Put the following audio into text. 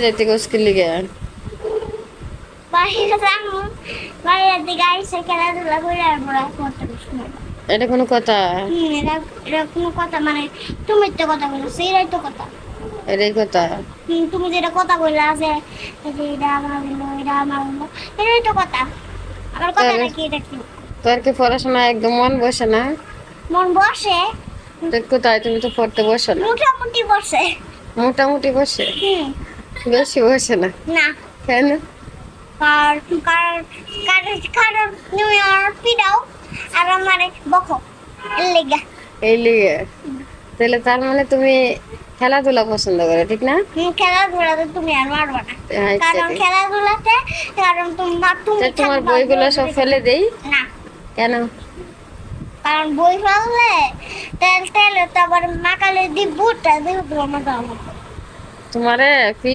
যাইতে গোসকিল লিগে বাইরে যাবো, বাইরের দিকে আইসে খেলাধুলা করে আর বড় করতে বসবো। এটা কোনো কথা? এটা এটা কোনো কথা মানে তুমি তো কথা বলছো এটাই তো কথা। এটাই কথা? তুমি যেটা কথা বললা যে এই যে এটা আমার হলো এটা আমার হলো এটাই তো কথা। আমার কথা নাকি এটা কি? তোর কি পড়াশোনা একদম মন বসে না? মন বসে, তো কোথায়, তুমি তো পড়তে বসো না। মোটামুটি বসে। মোটামুটি বসে, হুম। বেশি বসে না না। কেন? আর কার কার কার তুমি আর পিটাও আর আমারে বকো এর লেগা। এই লিগে? তাহলে তার মানে তুমি খেলাধুলা পছন্দ করো, ঠিক না? খেলাধুলাতে তুমি আর মারবা না, আচ্ছা, কারণ ঠিক। খেলাধুলাতে কারণ তুমি তা তোমার বইগুলো সব ফেলে দেই না, কেন? কারণ বই ফেললে তেল তেল তো আবার মাকালে দি বুটটা দিব তোমার দাও তোমারে